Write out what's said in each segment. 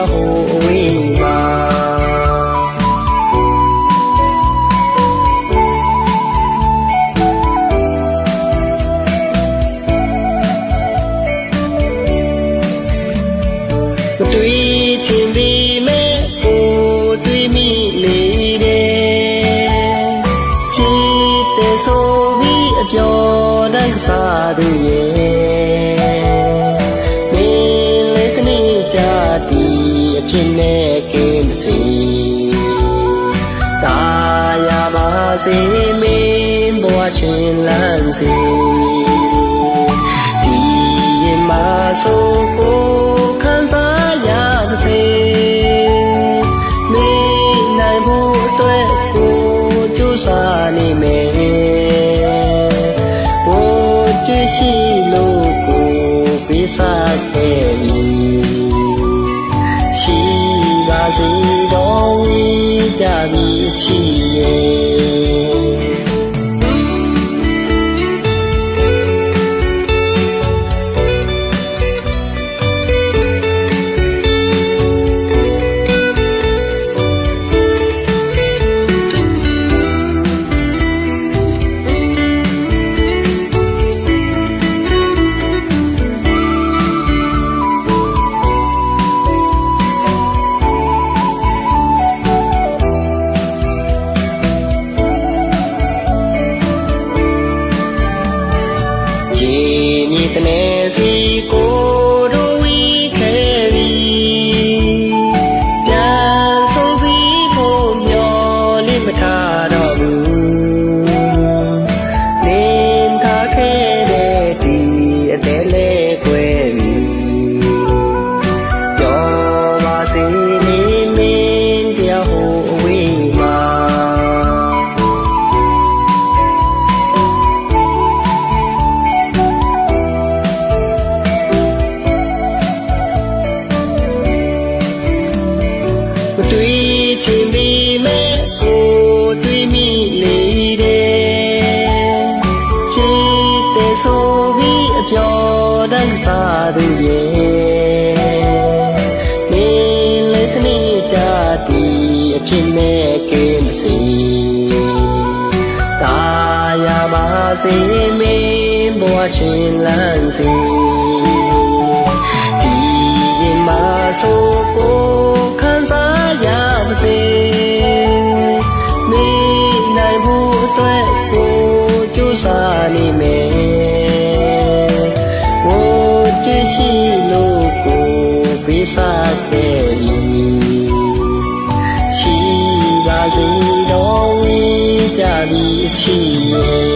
တရားဟိုအဝေးမှာတွေ့ချင်ပြီမဲ့ကိုတွေ့မိလေတယ်ချစ်တဲ့ဆိုပြီးအပြော်တန်းစားသူရဲ့နေလေတနေ့ကြတီအဖြစ်နဲ့ကင်းစီတာယာပါစေမင်းဘဝချင်းလန်းစီဒီရင်မှာဆိုကိုခံစားရပါစေမင်းနိုင်ဖို့အတွက်ကိုကြိုးစားနေမယ်ကိုကြည့်ရှိလို့ကိုပေးစားခဲ့ပြီရှိပါစေတော့ဝေးကြပြီချီရဲ့မြေတနေစီကိုတို့ဝီခဲ့ပြီပြန်ဆုံးစီဖို့မျောလေးမထားတော့ဘူးနင်းထားခဲ့တဲ့ဒီအသေးလေးကွယ်ပြီကြော်ပါစေနေမင်းတရားဟိုအဝေးမှာတွေ့ချင်ပြီမဲ့ကိုတွေ့မိလေတယ်ချစ်တဲ့ဆိုပြီးအပြော်တန်းစားသူရဲ့နေလေတနေ့ကြတီအဖြစ်နဲ့ကင်းစီတာယာပါစေမင်းဘဝချင်းလန်းစီဒီရင်မှာဆိုကိုခံစားရပါစေမင်းနိုင်ဖို့အတွက်ကိုကြိုးစားနေမယ်ကိုကြည့်ရှိလို့ကိုပေးစားခဲ့ပြီရှိပါစေတော့ဝေးကြပြီအချီရဲ့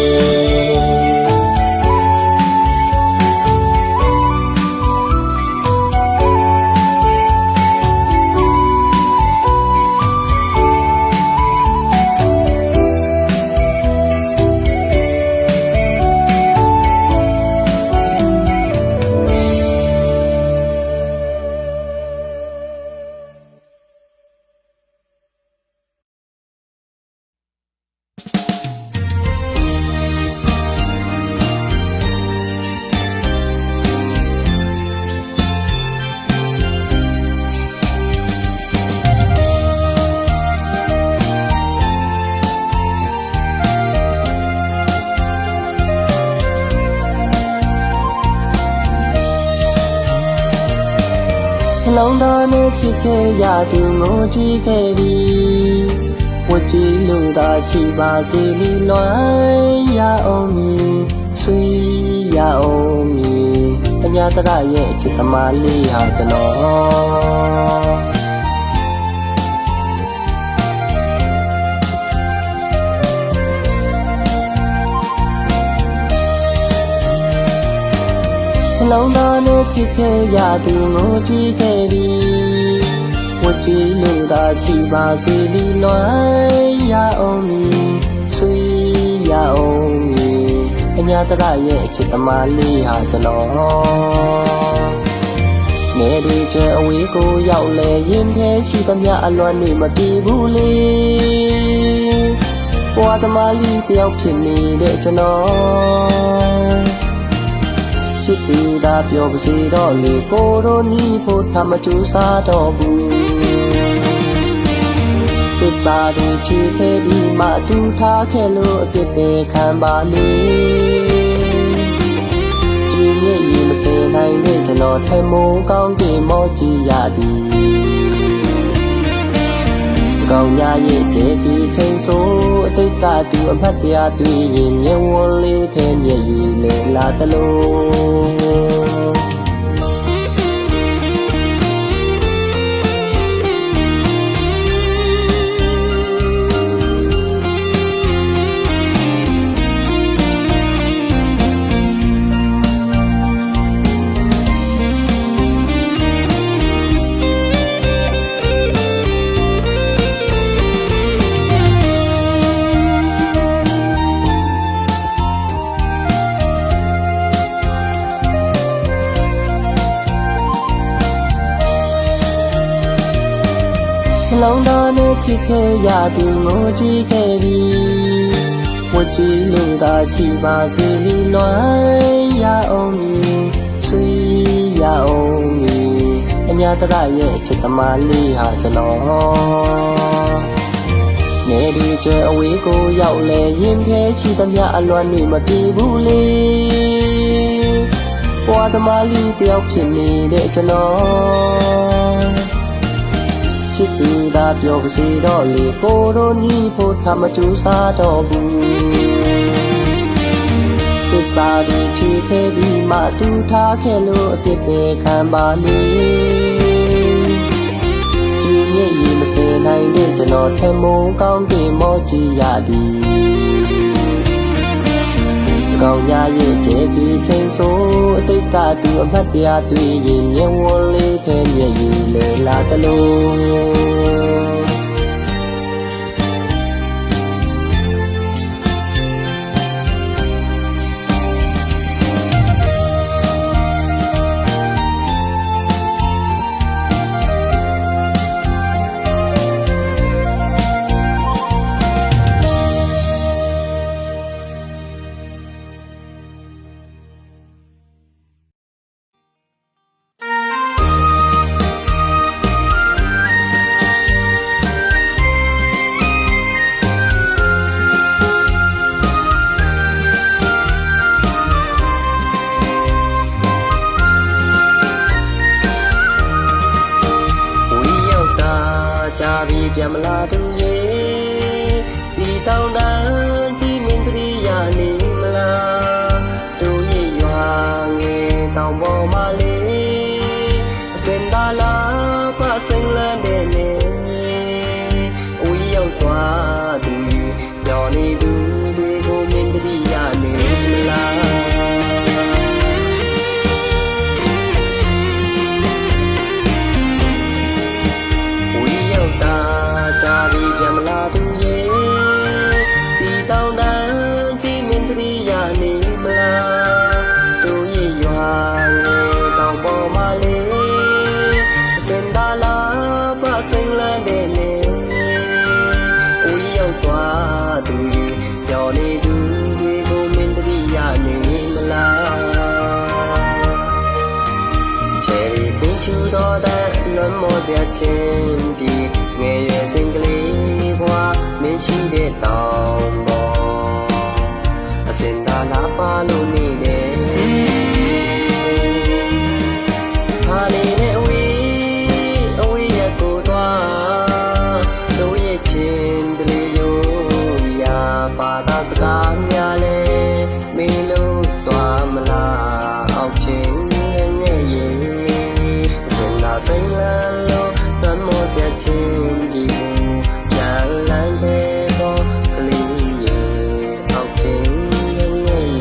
လုံးသားနဲ့ချစ်ခဲ့ရသူကိုတွေ့ခဲ့ပြီဝတ်ကြည့်လို့သာရှိပါစေလီလွမ်းရအောင်မည်ဆွေးရအောင်မည်အညာတရရဲ့ချစ်သမားလေးဟာကျွန်တော်လုံးသားနဲ့ချစ်ခဲ့ရသူကိုတွေ့ခဲ့ပြီဝတ်ကြည့်လို့သာရှိပါစေလီလွမ်းရအောင်မည်ဆွေးရအောင်မည်အညာတရရဲ့ချစ်သမားလေးဟာကျွန်တော်နေတွေကျအဝေးကိုရောက်လဲရင်ထဲရှိသမျှအလွမ်းတွေမပြေဘူးလေဘဝသမားလေးတယောက်ဖြစ်နေတဲ့ကျွန်တော် ချစ်သူသာပြောပါစေတော့လေကိုတို့နီးဖို့ထမကြိုးစားတော့ဘူးသစ္စာတွေချွေခဲ့ပြီးမှသူထားခဲ့လို့အပြစ်ပဲခံပါလေကြည်မြင့်ရင်မစဲနိုင်တဲ့ကျွန်တော်ထမုံကောင်းကင်မောကြည့်ရသည်ကောင်းညာရဲ့ကျဲတွေချိန်ဆိုအတိတ်ကသူအမှတ်တရတွေ့ရင်မျက်ဝန်းလေးထဲမျက်ရည်လေလာသလိုလုံးသားနဲ့ချစ်ခဲ့ရသူငိုကြွေးခဲ့ပြီဝတ်ကြွေးလို့သာရှိပါစေလီလွမ်းရအောင်မည်ဆွေးရအောင်မည်အညာတရရဲ့ချစ်သမားလေးဟာကျွန်တော်နေဒီကျွဲအဝေးကိုရောက်လဲရင်ထဲရှိသမျှအလွမ်းတွေမပြေဘူးလေဘွားသမားလေးတယောက်ဖြစ်နေတဲ့ကျွန်တော်ချစ်သူသာပြောပါစေတော့လေကိုတို့နီးဖို့ထမကြိုးစားတော့ဘူးသစ္စာတွေချွေခဲ့ပြီးမှသူထားခဲ့လို့အပြစ်ပဲခံပါလေကြည်မြင့်ရင်မစဲနိုင်တဲ့ကျွန်တော်ထမုံကောင်းကင်မောကြည့်ရသည်ကောင်းညာရဲ့ကျဲတွေချိန်ဆိုအတိတ်ကသူအမှတ်တရတွေ့ရင်မျက်ဝန်းလေးထဲမျက်ရည်လေလာသလိုကြာပြီပြန်မလာသူရေဒီတောင်တန်းကြီးမင်းတရီရနေမလားတို့ရဲ့ရွာငယ်တောင်ပေါ်မှာလေအစင်သာလာကစိန်လန်းတဲ့နေဦးရောက်သွားသူညော်နေသူတွေကိုမင်းတရီရနေမလားကြာပြီပြန်မလာသူရေဒီတောင်တန်းကြီးမင်းတရီရနေမလားတို့ရဲ့ရွာငယ်တောင်ပေါ်မှာလေအစင်သာလာကစိန်လန်းတဲ့နေဦးရောက်သွားသူညော်နေသူတွေကိုမင်းတရီရနေမလားချယ်ရီပင်ချူတော်တဲ့လွမ်းမောစရာချင်းပြီးငယ်ရွယ်စဉ်ကလေးဘွားမင်းရှိတဲ့တောင်ပေါ်အစင်သာလာပါလို့နေတယ်ဟာနေတဲ့အဝေးရကိုသွားတို့ရဲ့ချင်းကလေးရိုးရာပါသာစကားများလဲမင်းလို့သွားမလားအောက်ချင်းငယ်ရဲ့အစင်သာစိန်လန်းလို့တမောစရာချင်းဒီကိုရလန်းတဲ့ဘောကလေးရဲ့အောက်ချင်းငယ်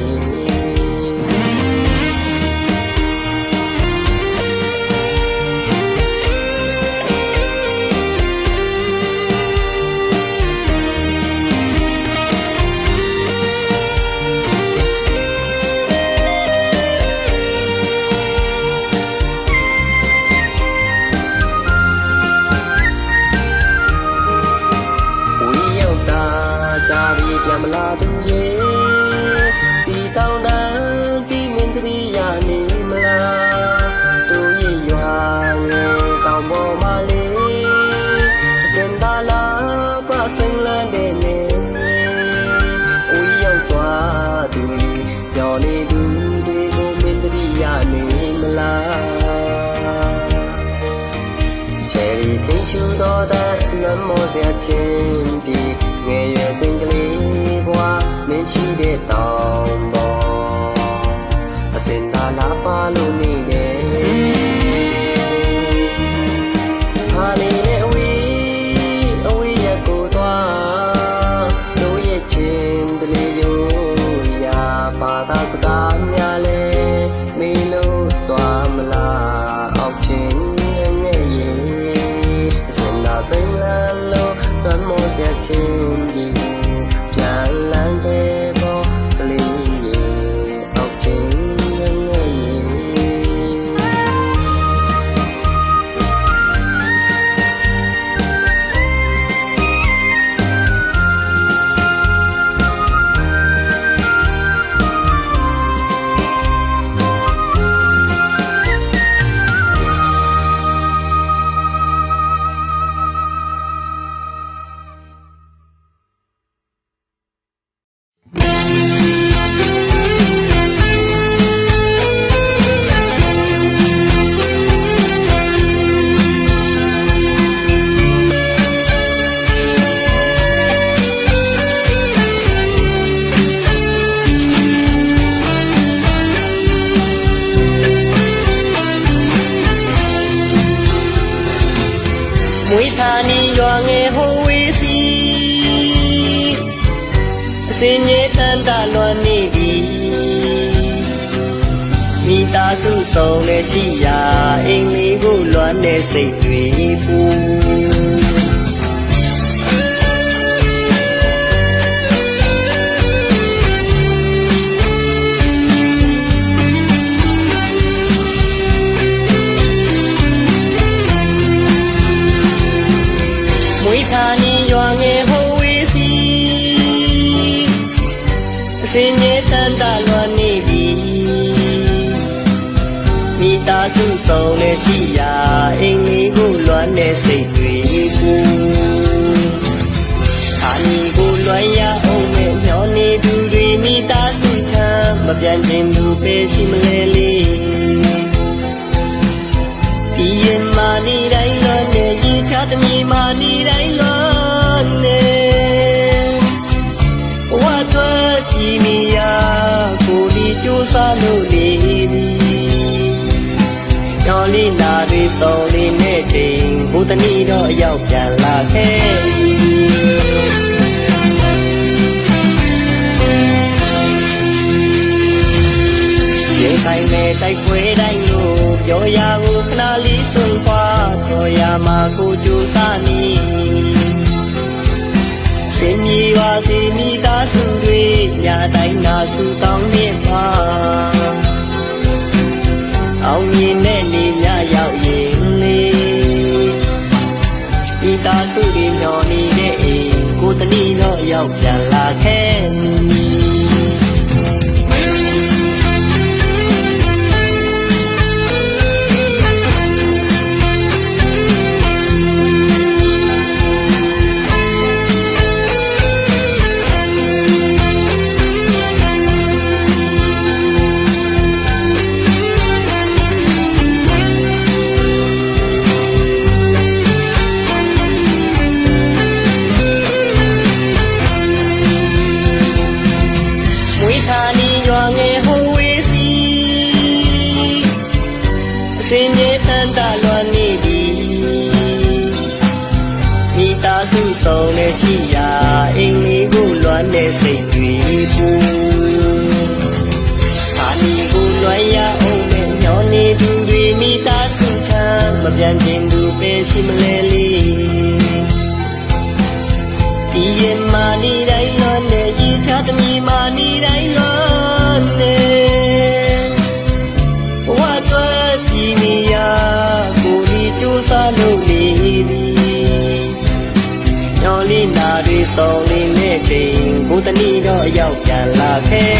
ကြာပြီပြန်မလာသူရေဒီတောင်တန်းကြီးမင်းတရီရနေ ထိချူတော်တဲ့လွမ်းမောစရာချင်းပြီးငယ်ရွယ်စဉ်ကလေးဘွားမင်းရှိတဲ့တောင်ပေါ်အစင်သာလာပါလို့နေတယ်ဟာနေတဲ့အဝေးရကိုသွားတို့ရဲ့ချင်းတလေးရိုးရာပါသာစကားများလဲမေးလို့သွားမလားအောက်ချင်းငယ်ရဲ့အစင်သာစိမ့်လန်းလို့လွမ်းမောစရာချင်းဒီပြန်လန်းတဲ့ပေါ်ကလေးရဲ့အောက်ချင်းမွေးထာနီရွာငယ်ဟိုဝေးစီအစင်မြေတန်တလွန်နေသည်မိသားစုဆုံးနဲ့ရှိရာအိမ်လေးကိုလွမ်းတဲ့စိတ်တွေပူမွေးထာနီရွာငယ်ဟိုဝေးစီအစင်မြေတန်တလွန်နေသည်မိသားစုဆုံးနဲ့ရှိရာအိမ်လေးကိုလွမ်းတဲ့စိတ်တွေကူထာနီကိုလွမ်းရအောင်နဲ့မျောနေသူတွေမိသားစုခံမပြန်ခြင်းသူပဲရှိမလဲလေဒီရင်မာနေတိုင်းလွမ်းနေရချသမီးမာနေတိုင်းလွမ်းနေဝတ်သွဲဒီမီယာကိုဒီကြိုးစားလို့နေပြီကျော်လေးနာတွေစုံလေးနဲ့ချိန်ဘုဒ္ဓနီတော့ရောက်ပြန်လာခဲ့ရင်ဆိုင်မဲ့တိုက်ပွဲတိုင်းလို့ပြောရကိုခဏလေးစွန့်ခွာတော်ရမှာကိုကြိုးစားနေစင်မြေပါစေမိသားစုတွေညတိုင်းနာစုတောင်းနေပါအောင်မြင်တဲ့နေညရောက်ရင်လေမိသားစုတွေမျောနေတဲ့အိမ်ကိုတနည်းတော့ရောက်ပြန်လာခဲ့စင်မြေတန်တလွန်နေသည်မိသားစုဆုံးနဲ့ရှိရာအိမ်လေးကိုလွမ်းတဲ့စိတ်တွေပူထာနီကိုလွမ်းရအောင်နဲ့ညောနေသူတွေမိသားစုခံမပြန်ခြင်းသူပဲရှိမလဲလေဒီရင်မာနေတိုင်းလွမ်းတဲ့ရေချသမီးမာနေတိုင်းလွမ်းနေဝတ်သွဲဒီမီယာကိုဒီကြိုးစားလို့နေသည်ညော်လေးနာတွေစုံလေးနဲ့ချိန်ဘုဒ္ဓနီတော့ရောက်ပြန်လာခဲ့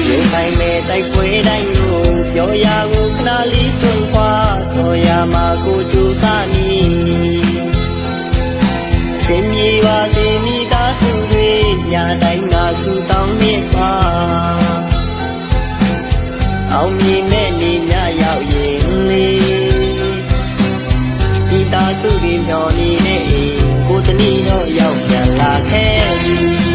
ရင်ဆိုင်မဲ့တိုက်ပွဲတိုင်းလို့ပြောရကိုခဏလေးစွန့်ခွာတော်ရမှာကိုကြိုးစားနေစင်မြေပါစေမိသားစုတွေညတိုင်းငါစုတောင်းနေပါ အောင်မြင်တဲ့နေမြရောက်ရင်လေဒီသားစုတွေမျောနေတဲ့အိမ်ကိုတနည်းတော့ရောက်ပြန်လာခဲ့ပြီ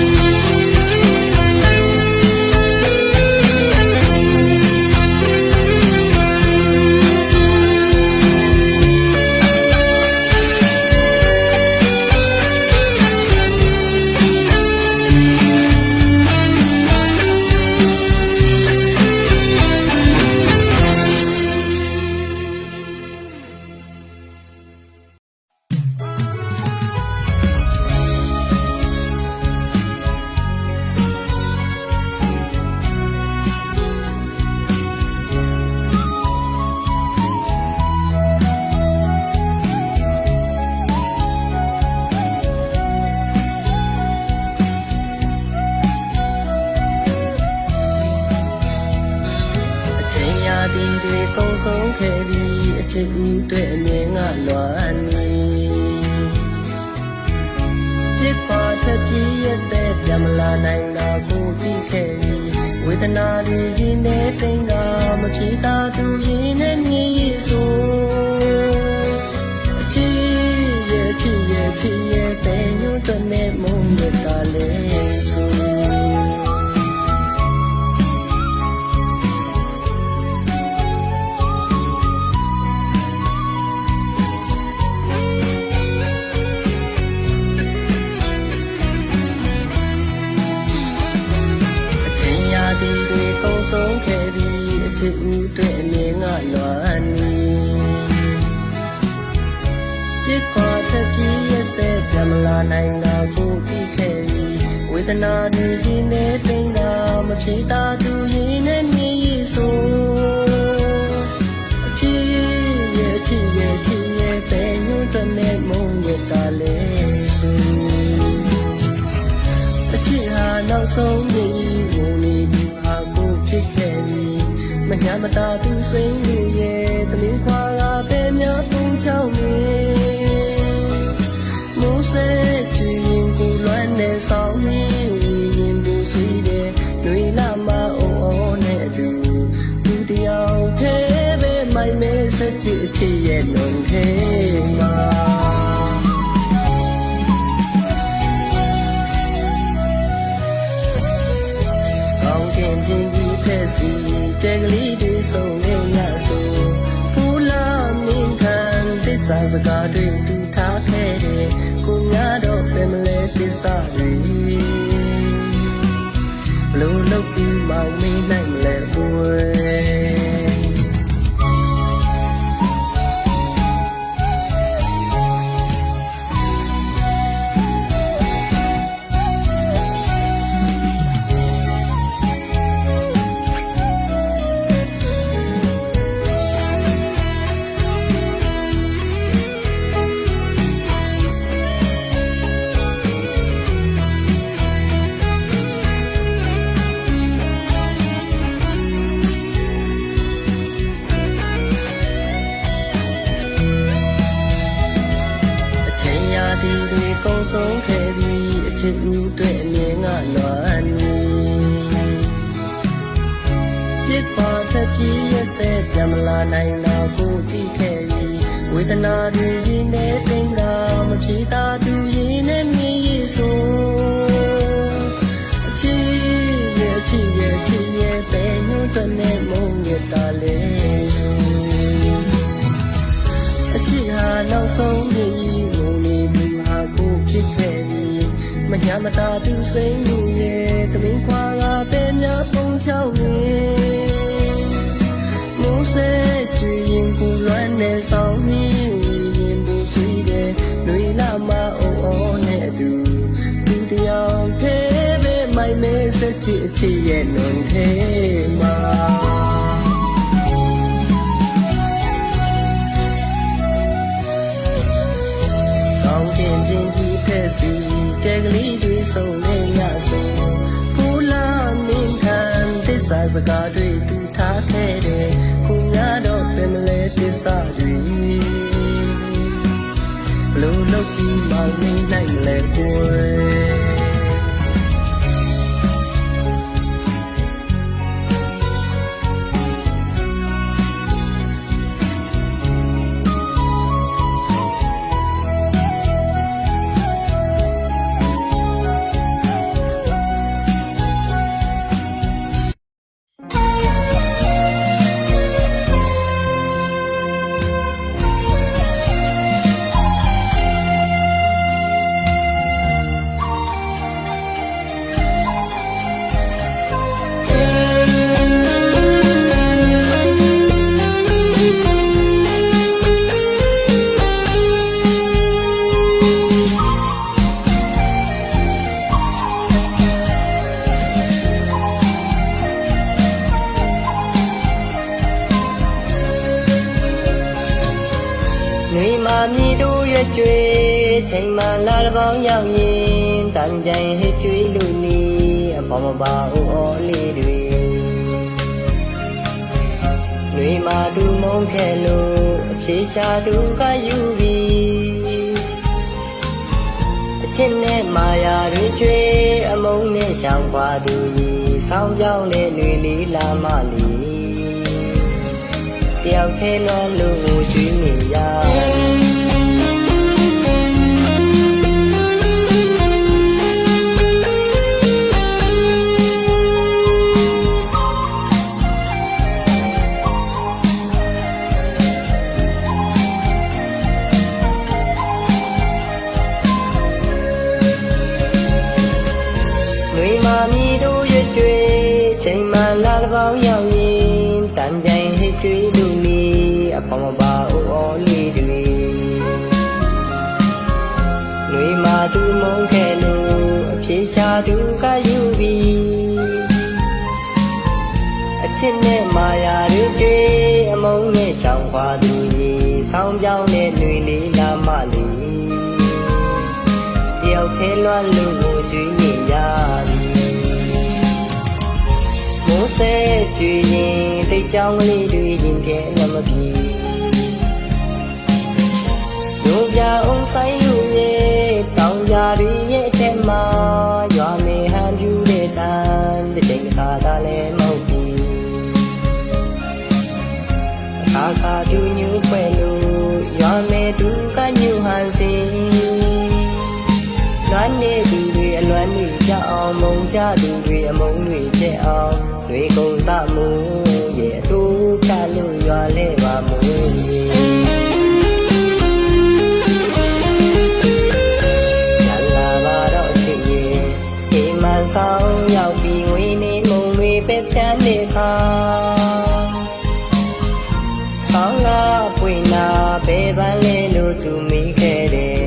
ဒီတွေကုန်ဆုံးခဲ့ပြီးအချစ်ဦးတွေအမြင်ကလွမ်းနေပြစ်ပါထွက်ပြေးရဲ့ဆဲပြန်မလာနိုင်တာကိုပြီးခဲ့ပြီးဝေဒနာတွေရင်ထဲတိမ်တာမဖြေတာသူရင်နဲ့မြည်ရဆိုအချစ်ရဲ့ချစ်ရဲ့ချစ်ရဲ့ပဲညွတ်တဲ့မုန်းရတာလေဆိုဒီတွေကုန်ဆုံးခဲ့ပြီးအချစ်ဦးတွေအမြင်ကလွမ်းနေပြစ်ပါထွက်ပြေးရဲ့ဆဲပြန်မလာနိုင်တာကိုပြီးခဲ့ပြီးဝေဒနာတွေရင်ထဲတိမ်တာမဖြေတာသူရင်နဲ့မြည်ရဆိုအချစ်ရဲ့ချစ်ရဲ့ချစ်ရဲ့ပဲညွတ်တဲ့မုန်းရတာလေဆိုအချစ်ဟာနောက်ဆုံးမြည်ဝင်နေဖြစ်ခဲ့ပြီးမညာမတာသူစိမ့်လူရဲ့တမင်ခွာကပဲများပုံချောင်းနေမိုးစဲကြည်ရင်ကိုလွမ်းနေဆောင်နေရင်ဘူးစီးတယ်ຫນွေလာမအောင်နဲ့တူသူတယောက်သေးပဲမိုက်မဲဆက်ချစ်အချစ်ရဲ့လွန်ခဲ့မှာစီကျဲကလေးတွေဆုံးနေရဆိုဖူလာမင်းခံသစ္စာစကားတွေတူထားခဲ့တယ်ကိုများတော့ပဲမလဲသစ္စာတွေဘလို့လုပ်ပြီးမောင်မင်းနိုင်မလဲဘူးဒီတွေကုန်ဆုံးခဲ့ပြီးအချစ်ဦးတွေအမြင်ကလွမ်းနေပြစ်ပါထွက်ပြေးရဲ့ဆဲပြန်မလာနိုင်တာကိုပြီးခဲ့ပြီးဝေဒနာတွေရင်ထဲတိမ်တာမဖြေတာသူရင်နဲ့မြည်ရဆိုအချစ်ရဲ့ချစ်ရဲ့ချစ်ရဲ့ပဲညွတ်တဲ့မုန်းရတာလေဆိုအချစ်ဟာနောက်ဆုံးမြည်ကိုဖြစ်ခဲ့ပြီးမညာမတာသူစိမ့်လူရဲ့တမင်ခွာကပဲများပုံချောင်းနေမိုးစဲကြည်ရင်ကိုလွမ်းနေဆောင်နေရင်ဘူးကြည့်တယ်ຫນွေလာမအောင်နဲ့သူသူတယောက်သေးပဲမိုက်မဲဆက်ချစ်အချစ်ရဲ့လွန်သေးမှာစီကျဲကလေးတွေဆုံးနေရဆိုဖူလာမင်းခံသစ္စာစကားတွေတူထားခဲ့တယ်ခုများတော့ပဲမလဲသစ္စာတွေဘလို့လုပ်ပြီးမောင်မင်းနိုင်မလဲကိုယ် ွေမာမြည်တို့ရွကြွေချိန်မှလာတပေါင်းရောက်ရင်တန်ကြိုင်ဟစ်ကျွေးလို့နေအပေါ်မပါအိုအော်လေးတွေွေမာသူမုန်းခဲ့လို့အပြေရှာသူကယူပြီးအချစ်နဲ့မာယာတွေကျွေးအမုန်းနဲ့ရှောင်ခွာသူကြီးဆောင်းကြောင်းနဲ့ຫນွေလေးလာမလီတယောက်ထဲလွမ်းလို့ကျွေးနေရမြည်တို့ရွကြွေချိန်မှလာတပေါင်းရောက်ရင်တန်ကြိုင်ဟစ်ကျွေးလို့နေအပေါ်မပါအိုအော်လေးတွေຫນွေမာသူမုန်းခဲ့လို့အပြေရှာသူကယူပြီးအချစ်နဲ့မာယာတွေကျွေးအမုန်းနဲ့ရှောင်ခွာသူကြီးဆောင်းပြောင်းနဲ့ຫນွေလေးလာမလီတယောက်ထဲလွမ်းလို့ကျွေးနေရမိုးဆဲကျွေရင်တိတ်ကြောင်ကလေးတွေရင်ထဲနှမပြေဒုပြအောင်ဆိုင်လူရဲ့တောင်ကြတွေရဲ့အထက်မှာရွာမေဟန်ပြူတဲ့တန်တစ်ချိန်တစ်ခါသာလည်းမဟုတ်ပြီအခါခါသူညူဖွဲ့လို့ရွာမေသူကညူဟန်စီလွမ်းနေသူတွေအလွမ်းတွေကြောက်အောင်မုံကြသူတွေအမုန်းတွေဖြစ်အောင်တွေကုန်စမှုရဲ့အတူချလို့ရွာလဲပါမူလာလာပါတော့ချစ်ရဲ့အိမ်မဆောင်ရောက်ပြီးငွေနေမုံတွေပဲဖြန်းနေခါဆောင်းလာပွင့်လာဘယ်ပန်းလဲလို့သူမိခဲ့တယ်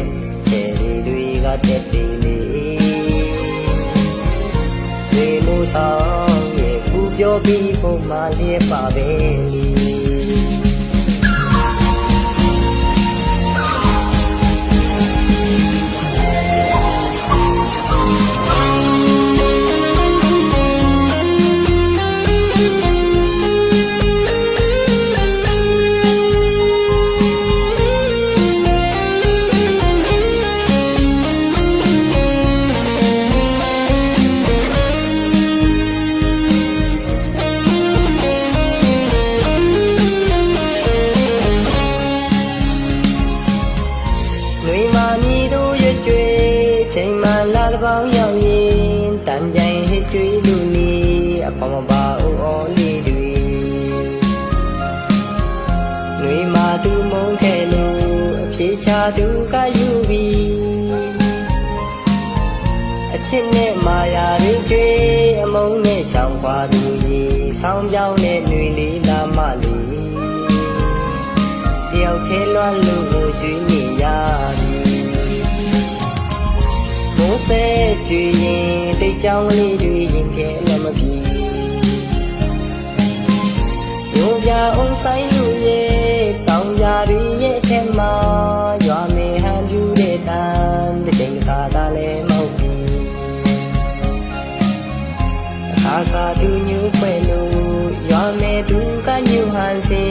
ချယ်တွေကတက်တည်လေတွေမိုးဆောင်ပြောပြီးပုံမှန်လေးပါပဲလီချိန်မှလာတပေါင်းရောက်ရင်တန်ကြိုင်ဟစ်ကျွေးလို့နေအပေါ်မပါအိုအော်လေးတွေຫນွေမာသူမုန်းခဲ့လို့အပြေရှာသူကယူပြီးအချစ်နဲ့မာယာတွေကျွေးအမုန်းနဲ့ရှောင်ခွာသူကြီးဆောင်းပြောင်းနဲ့ຫນွေလေးလာမလီတယောက်ထဲလွမ်းလို့ကျွေးနေရမိုးဆဲကျွေရင်တိတ်ကြောင်ကလေးတွေရင်ထဲနှမပြေရိုးပြအောင်ဆိုင်လူရဲ့တောင်ကြတွေရဲ့အထက်မှာရွာမေဟန်ပြူတဲ့တန်တစ်ချိန်တစ်ခါသာလည်းမဟုတ်ပြီအခါခါသူညူဖွဲ့လို့ရွာမေသူကညူဟန်စီ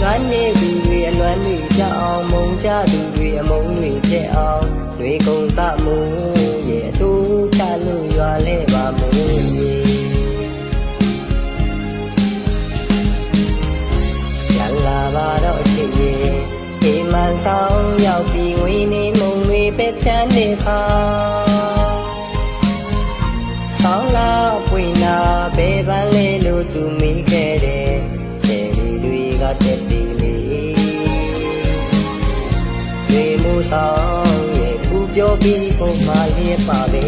ငါနေသူတွေအလွမ်းတွေကြောက်အောင်မုံကြသူတွေအမုန်းတွေဖြစ်အောင်တွေကုန်စမှုရဲ့အတူချလို့ရွာလဲပါမူရလာပါတော့ချစ်ရဲ့အိမ်မဆောင်ရောက်ပြီးငွေနေမုံတွေပဲဖြန်းနေခါဆောင်းလာပွင့်လာဘယ်ပန်းလဲလို့သူမိခဲ့တယ်ချယ်တွေကတက်တည်လေတွေမိုးဆောင်ပြောပြီးပုံမှန်လေးပါပဲ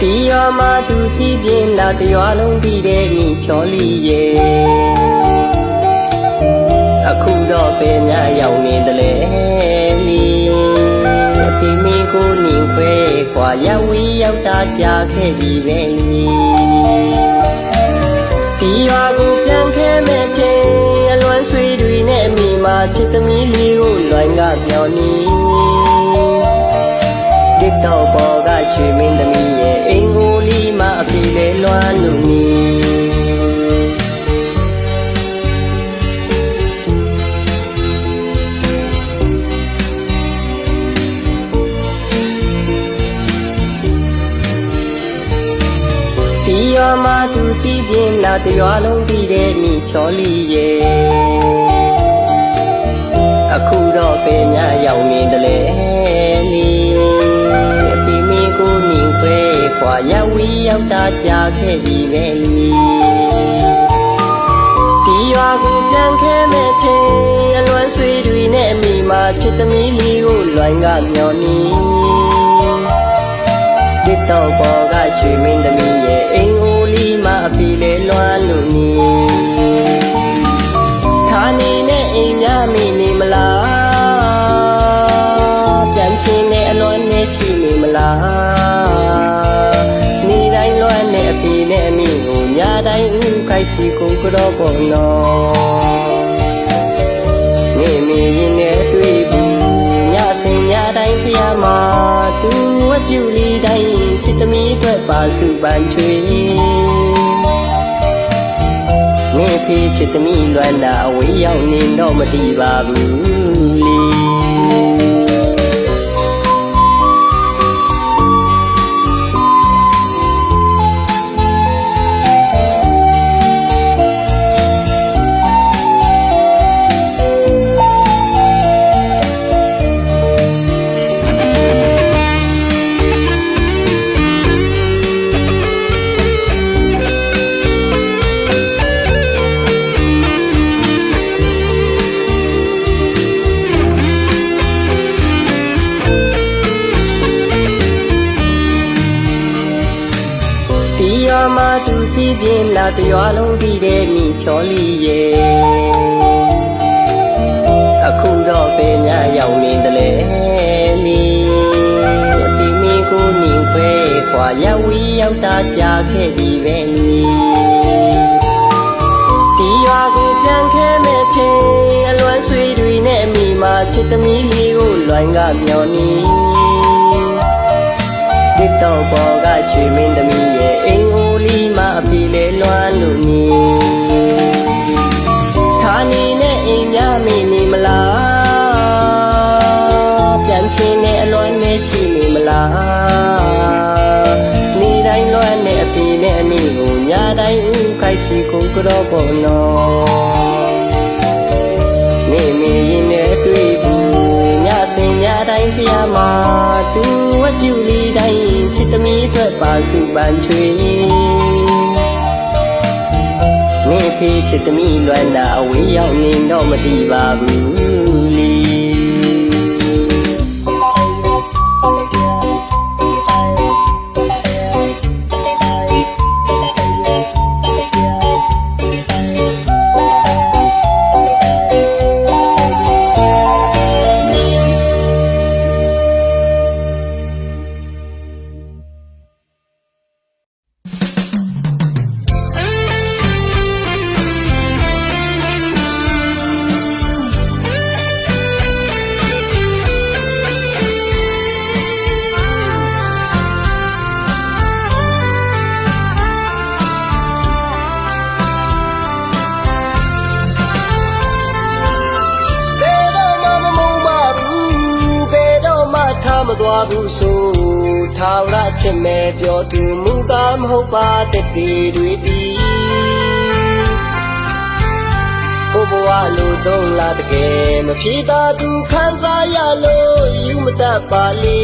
ဒီရွာမှာသူကြည့်ပြင်းလာတရွာလုံးပြီးတဲ့မိချောလီရဲ့အခုတော့ပဲညရောက်နေတယ်လေလီအဖေမိကိုနေခွဲခွာရောက်ဝေးရောက်တာကြာခဲ့ပြီပဲလီဒီရွာကိုပြန်ခဲ့မဲ့ချင်းအလွမ်းဆွေတွေနဲ့မိမာချစ်သမီးလေးကိုလွိုင်းကပြောနေတစ်တော့ပေါ်ကရွှေမင်းသမီးရဲ့အိမ်ကိုလီမအဖေလေလွမ်းလို့နေဒီရွာမှာသူကြည့်ပြင်းလာတရွာလုံးပြီးတဲ့မိချောလီရဲ့အခုတော့ပဲညရောက်နေတယ်လေလီအဖေမိကိုနေခွဲခွာရောက်ဝေးရောက်တာကြာခဲ့ပြီပဲလီဒီရွာကိုပြန်ခဲ့မဲ့ချင်းအလွမ်းဆွေတွေနဲ့မိမာချစ်သမီးလေးကိုလွိုင်းကမျောနေတစ်တော့ပေါ်ကရွှေမင်းသမီးရဲ့အိမ်ကိုလီမအဖေလေလွမ်းလို့နေဌာနေနဲ့အိမ်များမိနေမလားပြန်ချင်းနဲ့အလွမ်းနဲ့ရှိနေမလားနေတိုင်းလွမ်းနဲ့အဖေနဲ့အမိကိုညတိုင်းဥခိုက်ရှိကိုကတော့ပေါ်နော်နေမီရင်နဲ့တွေ့ဘူးညစင်ညတိုင်းဖျားမှာသူဝတ်ပြုလီတိုင်းချစ်သမီးအတွက်ပါစုပန်ချွေနေဖေးချစ်သမီးလွမ်းတာအဝေးရောက်နေတော့မတည်ပါဘူးလီမှာသူကြည့်ပြင်းလာတရွာလုံးပြီးတဲ့မိချောလီရဲ့အခုတော့ပဲညရောက်နေတယ်လေလီအဖေမိကိုနေခွဲခွာရောက်ဝေးရောက်တာကြာခဲ့ပြီပဲလီဒီရွာကိုပြန်ခဲ့မဲ့ချင်းအလွမ်းဆွေတွေနဲ့မိမာချစ်သမီးလေးကိုလွိုင်းကမျောနေတစ်တော့ပေါ်ကရွှေမင်းသမီးရဲ့အိမ်ကိုလီမအဖေလေလွမ်းလို့နေဌာနေနဲ့အိမ်များမိနေမလားပြန်ချင်းနဲ့အလွမ်းနဲ့ရှိနေမလားနေတိုင်းလွမ်းနဲ့အဖေနဲ့အမိကိုညတိုင်းဥခိုက်ရှိကိုကတော့ပေါ်နော်နေမီရင်နဲ့တွေ့ဘူးညစင်ညတိုင်းဖျားမှာသူဝတ်ပြုလီတိုင်းချစ်သမီးအတွက်ပါစုပန်ချွေနေဖေးချစ်သမီးလွမ်းတာအဝေးရောက်နေတော့မတည်ပါဘူးလီမသွားဘူးဆိုထာဝရချစ်မဲ့ပြောသူမူကားမဟုတ်ပါတဲ့တွေတည်ကိုဘဝလိုတော့လာတကယ်မဖြေသာသူခံစားရလို့ယူမတတ်ပါလေ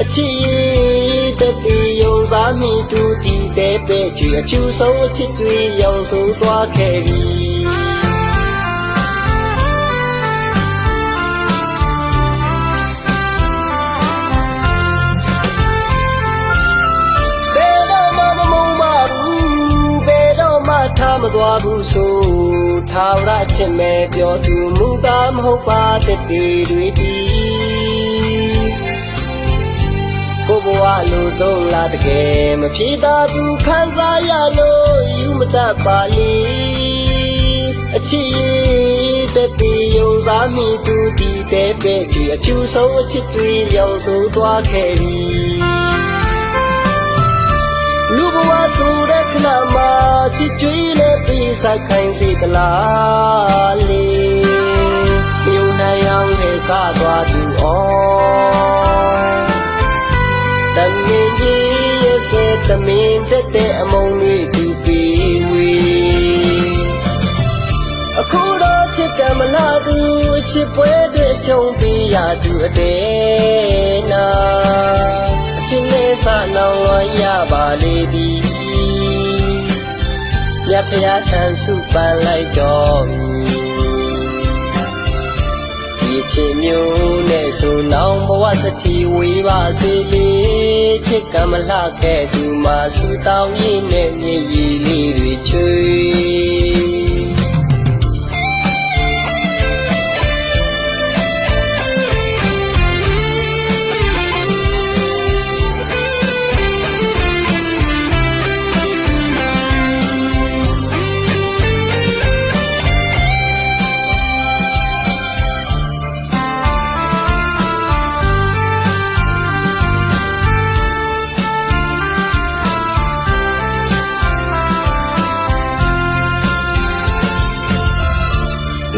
အချစ်တည်ယုံစားမိသူတည်တဲ့ပဲချွေအဖြူဆုံးအချစ်တွေရောင်ဆိုသွားခဲ့ပြီ သွားဘူးဆိုထာဝရချစ်မဲ့ပြောသူမူသားမဟုတ်ပါတဲ့တွေဒီဘဝလိုတော့လာတကယ်မဖြေသာသူခံစားရလို့ယူမတတ်ပါလေအချစ်တဲ့တီယုံစားမိသူဒီတဲ့ပဲဒီအဖြူဆုံးအချစ်တွေရောက်ဆိုသွားခဲ့ပြီလူဘဝဆိုတဲ့ခဏမှာချစ်ကြွေးနဲ့ပြီးဆိုင်ခိုင်းစေသလားလေမြုံနိုင်အောင်လေစားသွားသူတမင်ကြီးရဲ့စေတမင်တဲ့အမုံတွေသူပြီးဝေအခုတော့ချစ်ကမလားသူချစ်ပွဲတွေရှုံးပြီးရသူအတဲ့နာအချင်းနဲ့စနောင်ရပါလေသည်မြတ်ဖျားထံစုပန်လိုက်တော်မူဒီချစ်မျိုးနဲ့ဆိုနောင်ဘဝစတိဝေးပါစေလေချစ်ကမလှခဲ့သူမှာဆူတောင်းရင်းနဲ့မြေကြီးလေးတွေချွေ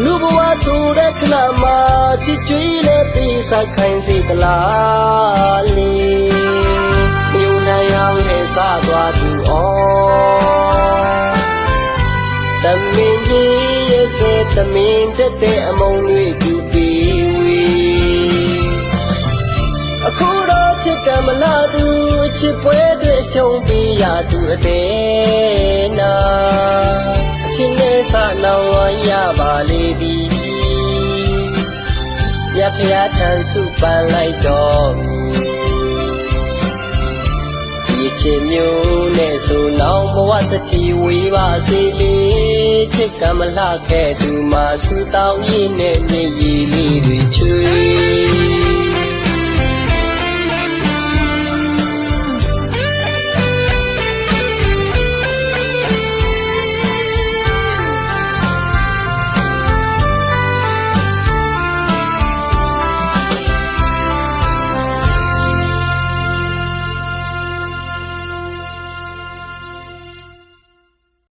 လူဘဝဆိုတဲ့ခဏမှာချစ်ကြွေးနဲ့ပြီးဆိုင်ခိုင်းစေသလားလေမြုံနိုင်အောင်နဲ့စားသွားသူတမင်ကြီးရဲ့စေတမင်တဲ့အမုံတွေသူပြီးဝေအခုတော့ချစ်ကမလားသူချစ်ပွဲတွေရှုံးပြီးရသူအတဲ့နာအချင်းနဲ့စနောင်ရပါလေသည်မြတ်ဖျားထံစုပန်လိုက်တော်မူဒီချစ်မျိုးနဲ့ဆိုနောင်ဘဝစတိဝေးပါစေလေချစ်ကမလှခဲ့သူမှာဆူတောင်းရင်းနဲ့မြေကြီးလေးတွေချွေ